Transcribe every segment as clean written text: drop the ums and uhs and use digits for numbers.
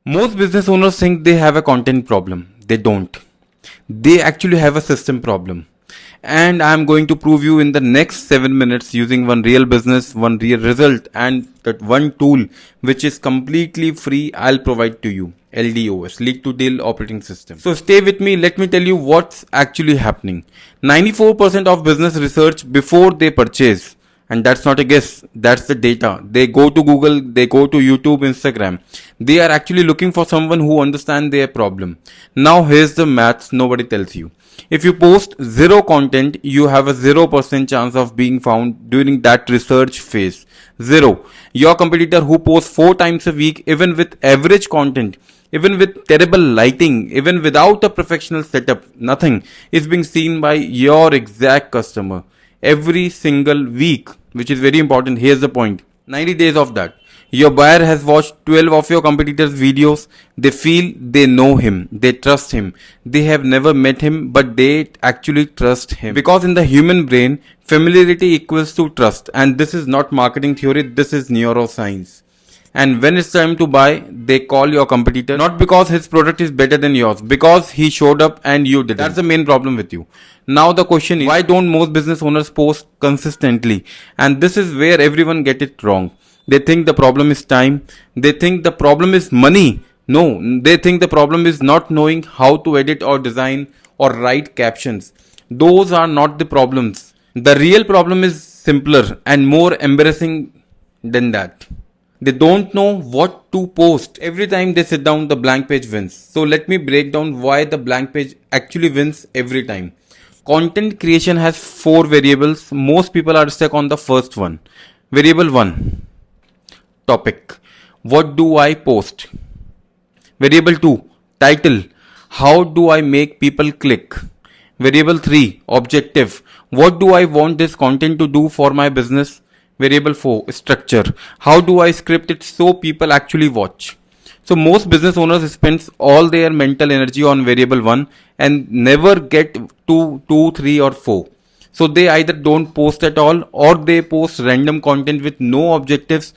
Most business owners think they have a content problem. They don't. They actually have a system problem. And I'm going to prove you in the next 7 minutes using one real business, one real result, and that one tool which is completely free I'll provide to you. LDOS, Lead to Deal Operating System. So stay with me, let me tell you what's actually happening. 94% of business research before they purchase, and that's not a guess, that's the data. They go to Google, they go to YouTube, Instagram. They are actually looking for someone who understands their problem. Now here's the maths nobody tells you. If you post zero content, you have a 0% chance of being found during that research phase. Zero. Your competitor who posts 4 times a week, even with average content, even with terrible lighting, even without a professional setup, nothing is being seen by your exact customer every single week, which is very important. Here's the point. 90 days of that. Your buyer has watched 12 of your competitors' videos. They feel they know him. They trust him. They have never met him, but they actually trust him. Because in the human brain, familiarity equals to trust. And this is not marketing theory. This is neuroscience. And when it's time to buy, they call your competitor, not because his product is better than yours, because he showed up and you didn't. That's the main problem with you. Now the question is, why don't most business owners post consistently? And this is where everyone get it wrong. They think the problem is time. They think the problem is money. No, they think the problem is not knowing how to edit or design or write captions. Those are not the problems. The real problem is simpler and more embarrassing than that. They don't know what to post. Every time they sit down, the blank page wins. So let me break down why the blank page actually wins every time. Content creation has 4 variables. Most people are stuck on the first one. Variable 1, topic. What do I post? Variable 2, title. How do I make people click? Variable 3, objective. What do I want this content to do for my business? Variable 4, structure. How do I script it so people actually watch? So most business owners spend all their mental energy on variable 1 and never get to 2, 3 or 4. So they either don't post at all or they post random content with no objectives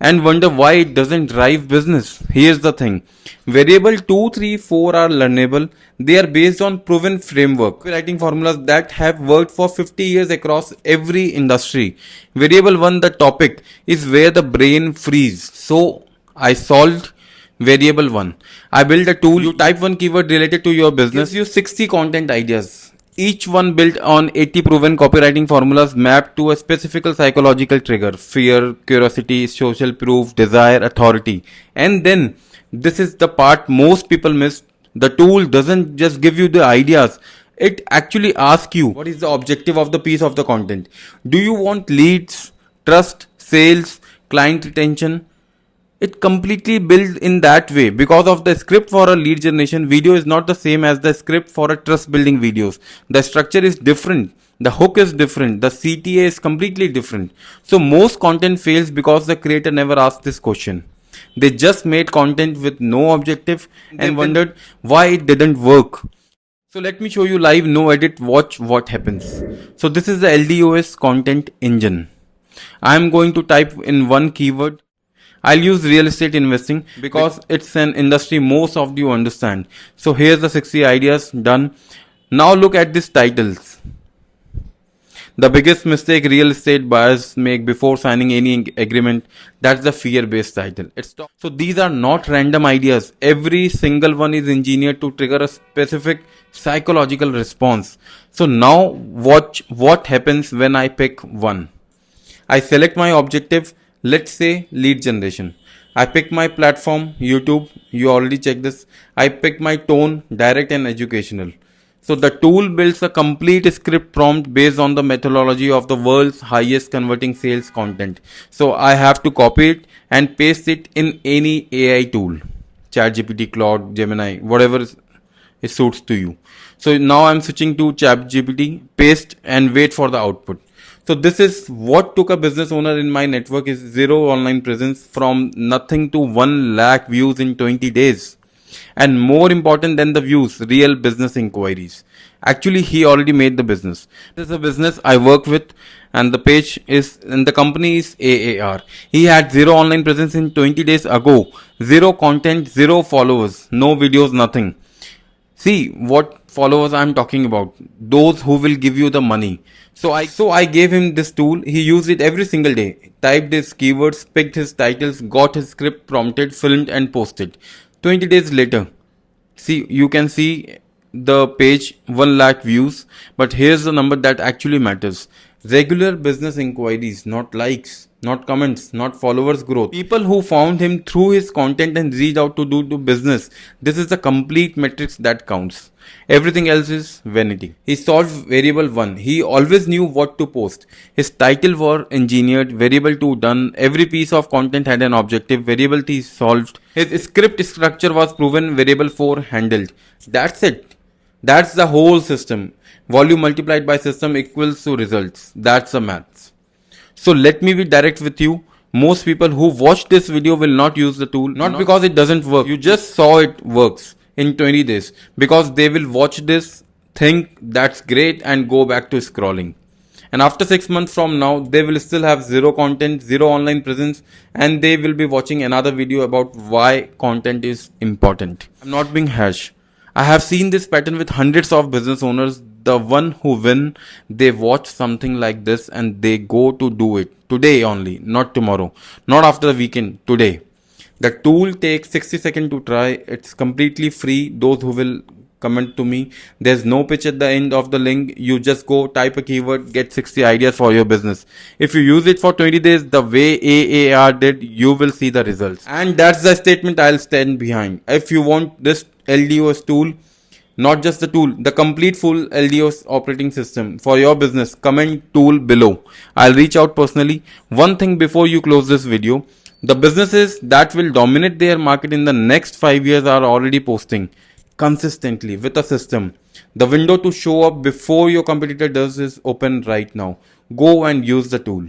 and wonder why it doesn't drive business. Here's the thing. Variable 2, 3, 4 are learnable. They are based on proven framework, writing formulas that have worked for 50 years across every industry. Variable 1, the topic, is where the brain freezes. So I solved variable 1. I built a tool. You type one keyword related to your business, gives you 60 content ideas. Each one built on 80 proven copywriting formulas mapped to a specific psychological trigger: fear, curiosity, social proof, desire, authority. And then, this is the part most people miss. The tool doesn't just give you the ideas. It actually asks you, what is the objective of the piece of the content? Do you want leads, trust, sales, client retention? It completely built in that way. Because of the script for a lead generation video is not the same as the script for a trust building videos. The structure is different. The hook is different. The CTA is completely different. So most content fails because the creator never asked this question. They just made content with no objective and wondered why it didn't work. So let me show you live, no edit, watch what happens. So this is the LDOS Content Engine. I am going to type in one keyword. I'll use real estate investing because it's an industry most of you understand. So here's the 60 ideas done. Now look at these titles. The biggest mistake real estate buyers make before signing any agreement, that's the fear-based title. So these are not random ideas. Every single one is engineered to trigger a specific psychological response. So now watch what happens when I pick one. I select my objective. Let's say lead generation. I pick my platform, YouTube. You already checked this. I pick my tone, direct and educational. So the tool builds a complete script prompt based on the methodology of the world's highest converting sales content. So I have to copy it and paste it in any AI tool. ChatGPT, Claude, Gemini, whatever it suits to you. So now I'm switching to ChatGPT, paste and wait for the output. So this is what took a business owner in my network is zero online presence from nothing to 1 lakh views in 20 days. and more important than the views, real business inquiries. Actually, he already made the business. This is a business I work with, and the page is, and the company is AAR. He had zero online presence in 20 days ago, zero content, zero followers, no videos, nothing. See what followers I'm talking about. Those who will give you the money. So I gave him this tool. He used it every single day. Typed his keywords, picked his titles, got his script prompted, filmed and posted. 20 days later, see, you can see the page 1 lakh views, but here's the number that actually matters. Regular business inquiries, not likes, not comments, not followers growth. People who found him through his content and reached out to do business. This is the complete metrics that counts. Everything else is vanity. He solved variable 1. He always knew what to post. His title were engineered, variable 2 done, every piece of content had an objective, variable 3 solved. His script structure was proven, variable 4 handled. That's it. That's the whole system. Volume multiplied by system equals to results. That's the maths. So let me be direct with you. Most people who watch this video will not use the tool, not because it doesn't work. You just saw it works in 20 days, because they will watch this, think that's great and go back to scrolling. And after 6 months from now, they will still have zero content, zero online presence, and they will be watching another video about why content is important. I'm not being harsh. I have seen this pattern with hundreds of business owners. The one who win, they watch something like this and they go to do it today only, not tomorrow, not after the weekend, today. The tool takes 60 seconds to try. It's completely free. Those who will comment to me, there's no pitch at the end of the link. You just go type a keyword, get 60 ideas for your business. If you use it for 20 days the way AAR did, you will see the results. And that's the statement I'll stand behind. If you want this LDOS tool, not just the tool, the complete full LDOS operating system for your business, comment tool below. I'll reach out personally. One thing before you close this video, the businesses that will dominate their market in the next 5 years are already posting consistently with a system. The window to show up before your competitor does is open right now. Go and use the tool.